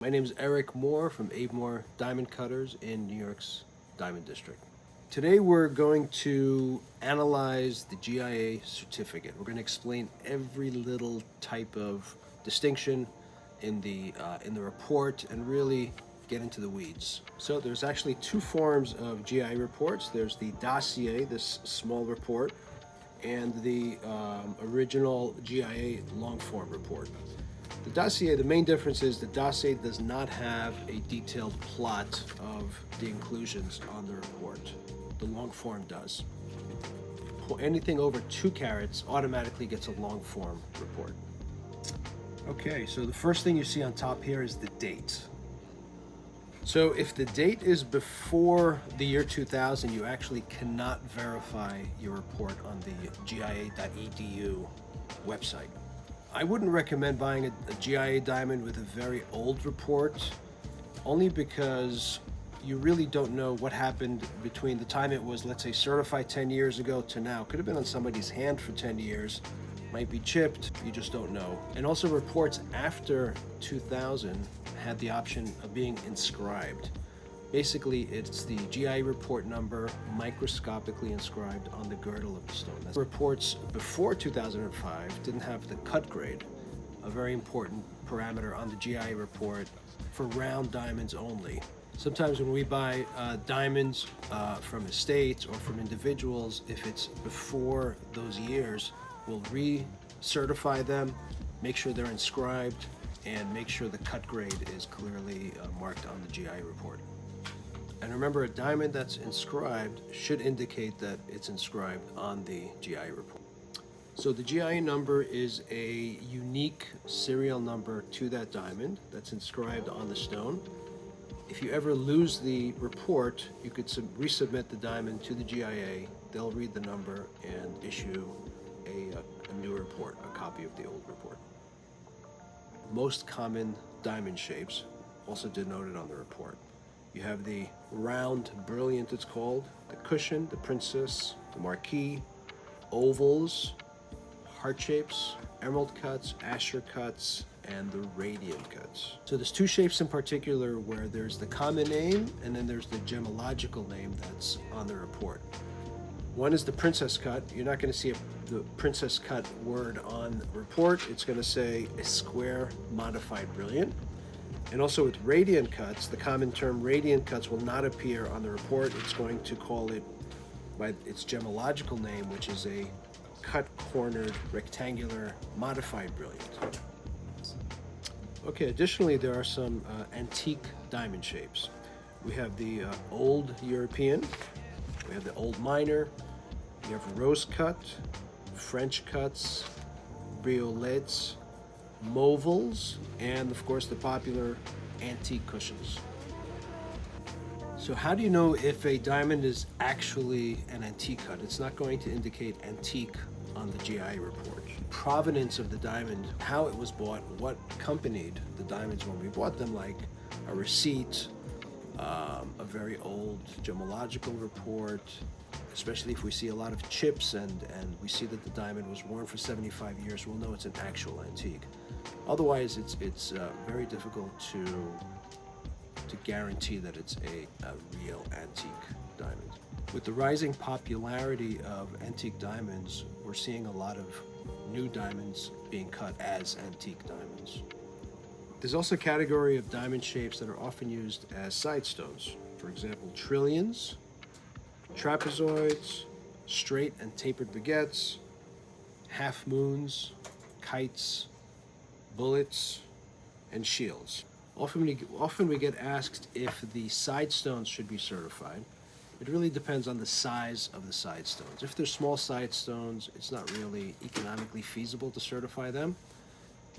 My name is Eric Moore from Abe Moore Diamond Cutters in New York's Diamond District. Today we're going to analyze the GIA certificate. We're going to explain every little type of distinction in the report and really get into the weeds. So there's actually two forms of GIA reports. There's the dossier, this small report, and the original GIA long form report. The dossier, the main difference is the dossier does not have a detailed plot of the inclusions on the report. The long form does. Anything over 2 carats automatically gets a long form report. Okay, so the first thing you see on top here is the date. So if the date is before the year 2000, you actually cannot verify your report on the GIA.edu website. I wouldn't recommend buying a GIA diamond with a very old report, only because you really don't know what happened between the time it was, let's say, certified 10 years ago to now. Could have been on somebody's hand for 10 years, might be chipped, you just don't know. And also reports after 2000 had the option of being inscribed. Basically, it's the GIA report number microscopically inscribed on the girdle of the stone. Reports before 2005 didn't have the cut grade, a very important parameter on the GIA report for round diamonds only. Sometimes when we buy diamonds from estates or from individuals, if it's before those years, we'll recertify them, make sure they're inscribed, and make sure the cut grade is clearly marked on the GIA report. And remember, a diamond that's inscribed should indicate that it's inscribed on the GIA report. So the GIA number is a unique serial number to that diamond that's inscribed on the stone. If you ever lose the report, you could resubmit the diamond to the GIA. They'll read the number and issue a new report, a copy of the old report. Most common diamond shapes, also denoted on the report. You have the round brilliant, it's called, the cushion, the princess, the marquise, ovals, heart shapes, emerald cuts, Asher cuts, and the radiant cuts. So there's 2 shapes in particular where there's the common name and then there's the gemological name that's on the report. One is the princess cut. You're not going to see the princess cut word on the report. It's going to say a square modified brilliant. And also with radiant cuts, the common term radiant cuts will not appear on the report. It's going to call it by its gemological name, which is a cut-cornered rectangular modified brilliant. Okay, additionally, there are some antique diamond shapes. We have the old European, we have the old minor, we have rose cut, French cuts, briolets, movals, and of course the popular antique cushions. So how do you know if a diamond is actually an antique cut? It's not going to indicate antique on the GIA report. Provenance of the diamond, how it was bought, what accompanied the diamonds when we bought them, like a receipt, a very old gemological report, especially if we see a lot of chips and we see that the diamond was worn for 75 years, we'll know it's an actual antique. Otherwise, it's very difficult to guarantee that it's a real antique diamond. With the rising popularity of antique diamonds, we're seeing a lot of new diamonds being cut as antique diamonds. There's also a category of diamond shapes that are often used as side stones. For example, trillions, trapezoids, straight and tapered baguettes, half moons, kites, bullets, and shields. Often we get asked if the side stones should be certified. It really depends on the size of the side stones. If they're small side stones, it's not really economically feasible to certify them.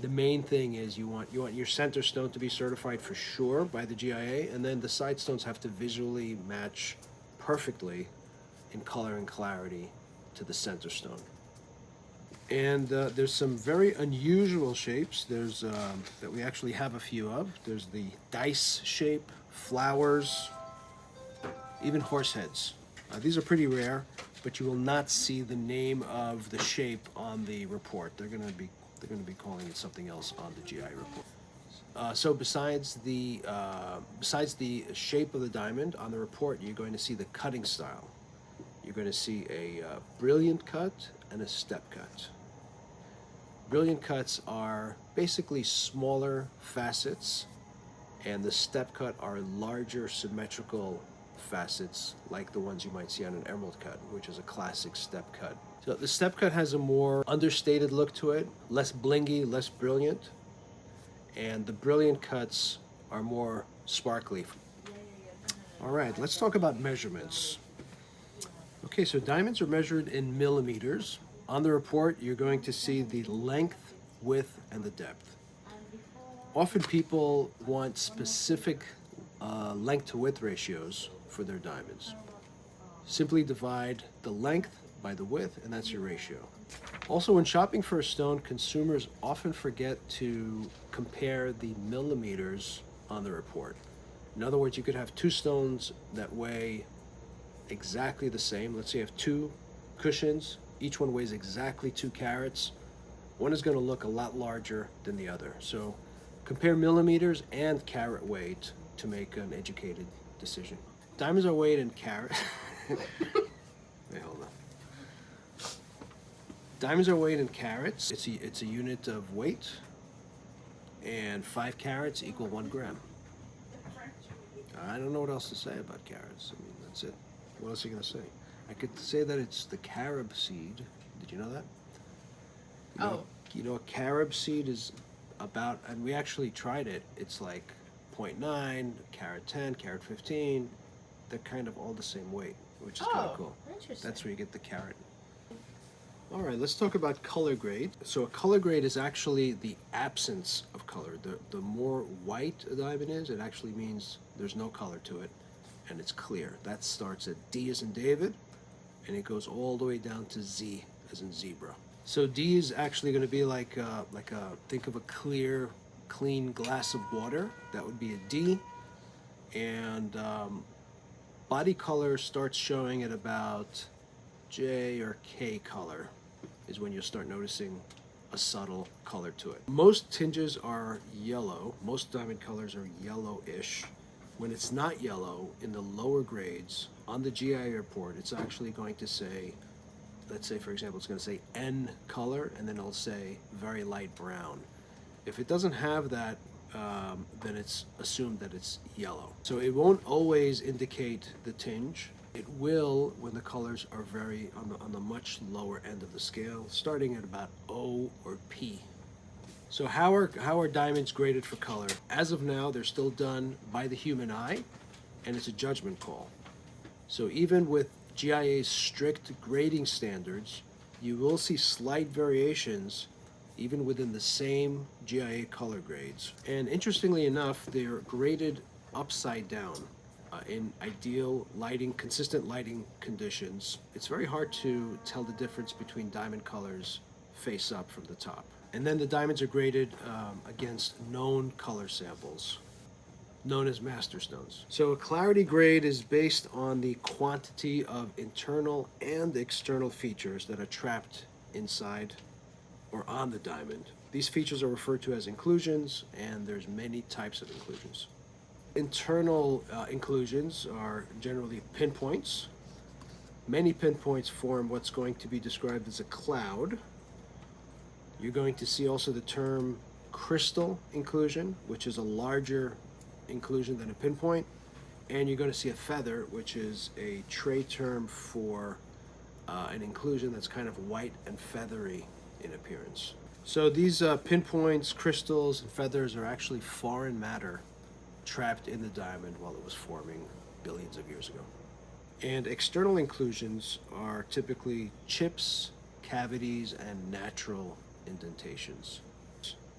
The main thing is you want your center stone to be certified for sure by the GIA, and then the side stones have to visually match perfectly in color and clarity to the center stone. And there's some very unusual shapes. There's that we actually have a few of. There's the dice shape, flowers, even horse heads. These are pretty rare, but you will not see the name of the shape on the report. They're going to be calling it something else on the GIA report. So besides the shape of the diamond on the report, you're going to see the cutting style. You're going to see a brilliant cut and a step cut. Brilliant cuts are basically smaller facets, and the step cut are larger symmetrical facets like the ones you might see on an emerald cut, which is a classic step cut. So the step cut has a more understated look to it, less blingy, less brilliant, and the brilliant cuts are more sparkly. All right, let's talk about measurements. Okay, so diamonds are measured in millimeters. On the report, you're going to see the length, width, and the depth. Often people want specific length to width ratios for their diamonds. Simply divide the length by the width, and that's your ratio. Also, when shopping for a stone, consumers often forget to compare the millimeters on the report. In other words, you could have two stones that weigh exactly the same. Let's say you have two cushions, each one weighs exactly 2 carats. One is going to look a lot larger than the other. So compare millimeters and carat weight to make an educated decision. Diamonds are weighed in carats. Wait, hold on. Diamonds are weighed in carats. It's a unit of weight, and 5 carats equal 1 gram. I don't know what else to say about carats. I mean, that's it. What else are you going to say? I could say that it's the carob seed. Did you know that? You know, a carob seed is about, and we actually tried it, it's like 0.9, carat 10, carat 15. They're kind of all the same weight, which is kind of cool. Interesting. That's where you get the carat. All right, let's talk about color grade. So a color grade is actually the absence of color. The more white a diamond is, it actually means there's no color to it, and it's clear. That starts at D as in David, and it goes all the way down to Z as in zebra. So D is actually going to be like a think of a clear, clean glass of water. That would be a D, and body color starts showing at about J or K color is when you'll start noticing a subtle color to it. Most tinges are yellow. Most diamond colors are yellowish. When it's not yellow, in the lower grades, on the GIA report, it's actually going to say, let's say for example, it's going to say N color, and then it'll say very light brown. If it doesn't have that, then it's assumed that it's yellow. So it won't always indicate the tinge. It will when the colors are very on the much lower end of the scale, starting at about O or P. So how are diamonds graded for color? As of now, they're still done by the human eye, and it's a judgment call. So even with GIA's strict grading standards, you will see slight variations even within the same GIA color grades. And interestingly enough, they're graded upside down. In ideal lighting, consistent lighting conditions, it's very hard to tell the difference between diamond colors face up from the top. And then the diamonds are graded against known color samples, known as master stones. So a clarity grade is based on the quantity of internal and external features that are trapped inside or on the diamond. These features are referred to as inclusions, and there's many types of inclusions. Internal inclusions are generally pinpoints. Many pinpoints form what's going to be described as a cloud. You're going to see also the term crystal inclusion, which is a larger inclusion than a pinpoint. And you're going to see a feather, which is a trait term for an inclusion that's kind of white and feathery in appearance. So these pinpoints, crystals, and feathers are actually foreign matter trapped in the diamond while it was forming billions of years ago. And external inclusions are typically chips, cavities, and natural indentations.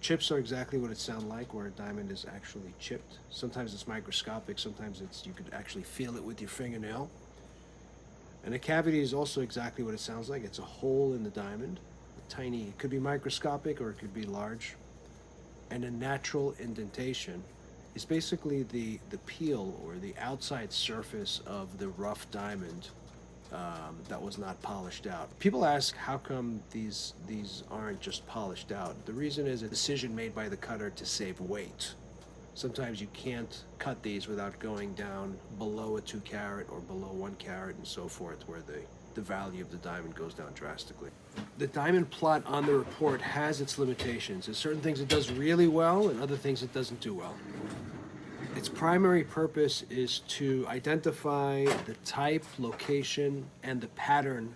Chips are exactly what it sounds like, where a diamond is actually chipped. Sometimes it's microscopic, sometimes you could actually feel it with your fingernail. And a cavity is also exactly what it sounds like. It's a hole in the diamond, tiny, it could be microscopic or it could be large. And a natural indentation is basically the peel or the outside surface of the rough diamond that was not polished out. People ask how come these aren't just polished out. The reason is a decision made by the cutter to save weight. Sometimes you can't cut these without going down below a 2 carat or below 1 carat and so forth, where the value of the diamond goes down drastically. The diamond plot on the report has its limitations. There's certain things it does really well and other things it doesn't do well. Its primary purpose is to identify the type, location, and the pattern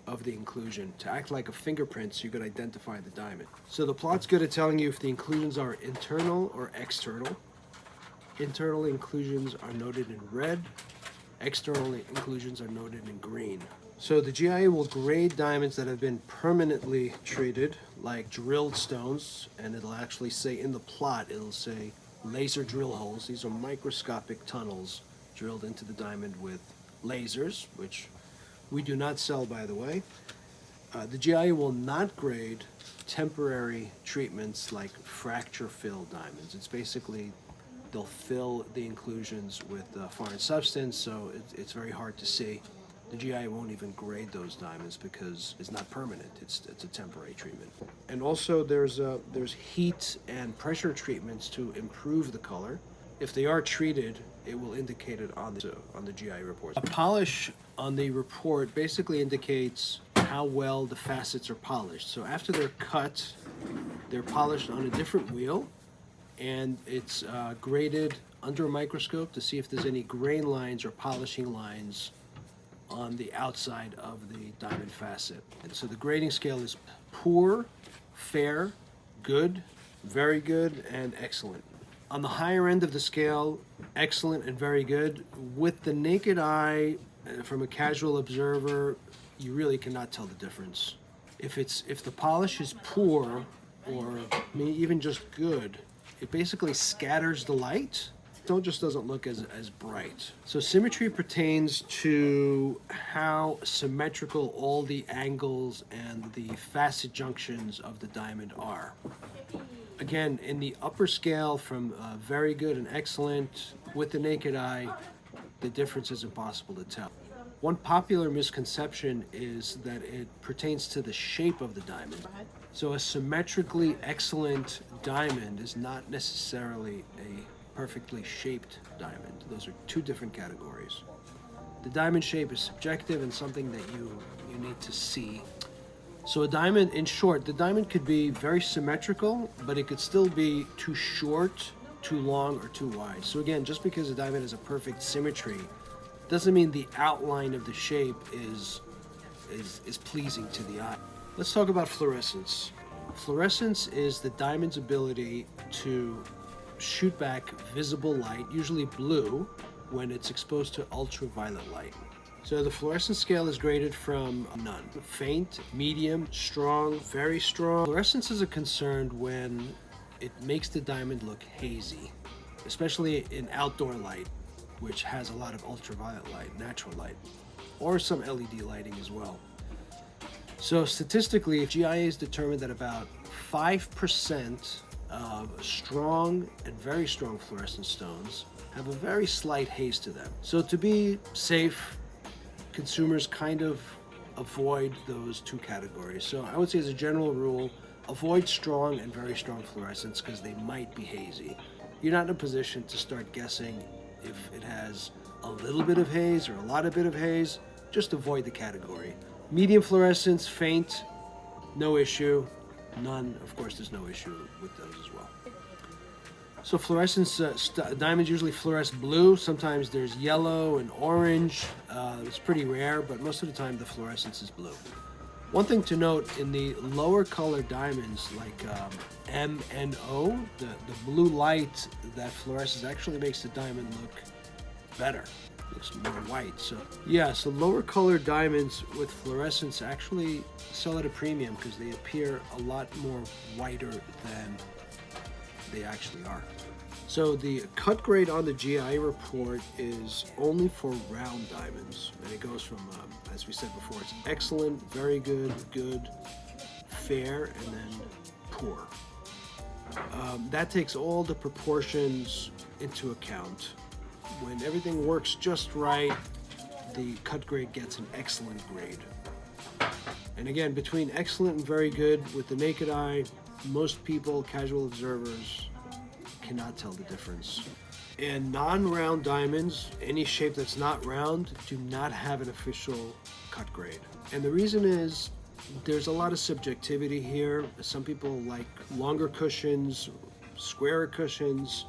of the inclusion, to act like a fingerprint so you could identify the diamond. So the plot's good at telling you if the inclusions are internal or external. Internal inclusions are noted in red, external inclusions are noted in green. So the GIA will grade diamonds that have been permanently treated, like drilled stones, and it'll actually say in the plot, it'll say laser drill holes. These are microscopic tunnels drilled into the diamond with lasers, which we do not sell, by the way. The GIA will not grade temporary treatments like fracture fill diamonds. It's basically, they'll fill the inclusions with foreign substance, so it's very hard to see. The GIA won't even grade those diamonds because it's not permanent. It's a temporary treatment. And also there's heat and pressure treatments to improve the color. If they are treated, it will indicate it on the GIA report. A polish on the report basically indicates how well the facets are polished. So after they're cut, they're polished on a different wheel, and it's graded under a microscope to see if there's any grain lines or polishing lines on the outside of the diamond facet. And so the grading scale is poor, fair, good, very good, and excellent. On the higher end of the scale, excellent and very good. With the naked eye, from a casual observer, you really cannot tell the difference. If the polish is poor, or maybe even just good, it basically scatters the light. It just doesn't look as bright. So symmetry pertains to how symmetrical all the angles and the facet junctions of the diamond are. Again, in the upper scale, from very good and excellent, with the naked eye, the difference is impossible to tell. One popular misconception is that it pertains to the shape of the diamond. So a symmetrically excellent diamond is not necessarily a perfectly shaped diamond. Those are two different categories. The diamond shape is subjective and something that you need to see. So a diamond, in short, the diamond could be very symmetrical, but it could still be too short, too long, or too wide. So again, just because a diamond has a perfect symmetry doesn't mean the outline of the shape is pleasing to the eye. Let's talk about fluorescence. Fluorescence is the diamond's ability to shoot back visible light, usually blue, when it's exposed to ultraviolet light. So the fluorescence scale is graded from none. Faint, medium, strong, very strong. Fluorescence is a concern when it makes the diamond look hazy, especially in outdoor light, which has a lot of ultraviolet light, natural light, or some LED lighting as well. So statistically, GIA has determined that about 5% of strong and very strong fluorescent stones have a very slight haze to them. So to be safe, consumers kind of avoid those two categories. So I would say as a general rule, avoid strong and very strong fluorescents because they might be hazy. You're not in a position to start guessing if it has a little bit of haze or a lot of bit of haze. Just avoid the category. Medium fluorescence, faint, no issue. None, of course, there's no issue with those as well. So fluorescence, diamonds usually fluoresce blue. Sometimes there's yellow and orange. It's pretty rare, but most of the time the fluorescence is blue. One thing to note, in the lower color diamonds like M and O, the blue light that fluoresces actually makes the diamond look better. Looks more white. So lower color diamonds with fluorescence actually sell at a premium because they appear a lot more whiter than they actually are. So the cut grade on the GIA report is only for round diamonds, and it goes from, as we said before, it's excellent, very good, good, fair, and then poor. That takes all the proportions into account. When everything works just right, the cut grade gets an excellent grade. And again, between excellent and very good, with the naked eye, most people, casual observers, cannot tell the difference. And non-round diamonds, any shape that's not round, do not have an official cut grade. And the reason is there's a lot of subjectivity here. Some people like longer cushions, squarer cushions,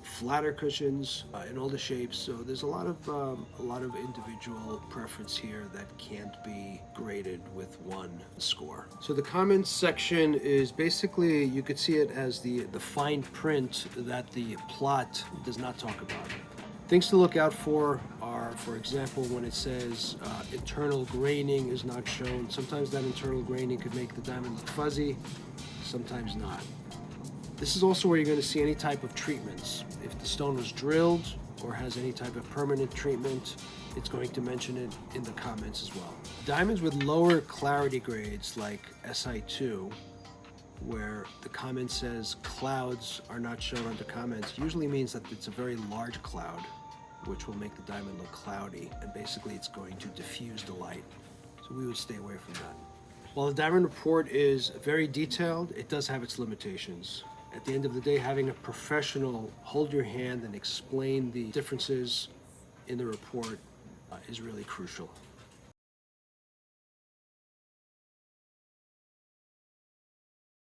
flatter cushions in all the shapes. So there's a lot of individual preference here that can't be graded with one score. So the comments section is basically, you could see it as the fine print that the plot does not talk about. Things to look out for are, for example, when it says internal graining is not shown. Sometimes that internal graining could make the diamond look fuzzy, sometimes not. This is also where you're going to see any type of treatments. If the stone was drilled or has any type of permanent treatment, it's going to mention it in the comments as well. Diamonds with lower clarity grades like Si2, where the comment says clouds are not shown under comments, usually means that it's a very large cloud, which will make the diamond look cloudy, and basically it's going to diffuse the light. So we would stay away from that. While the diamond report is very detailed, it does have its limitations. At the end of the day, having a professional hold your hand and explain the differences in the report is really crucial.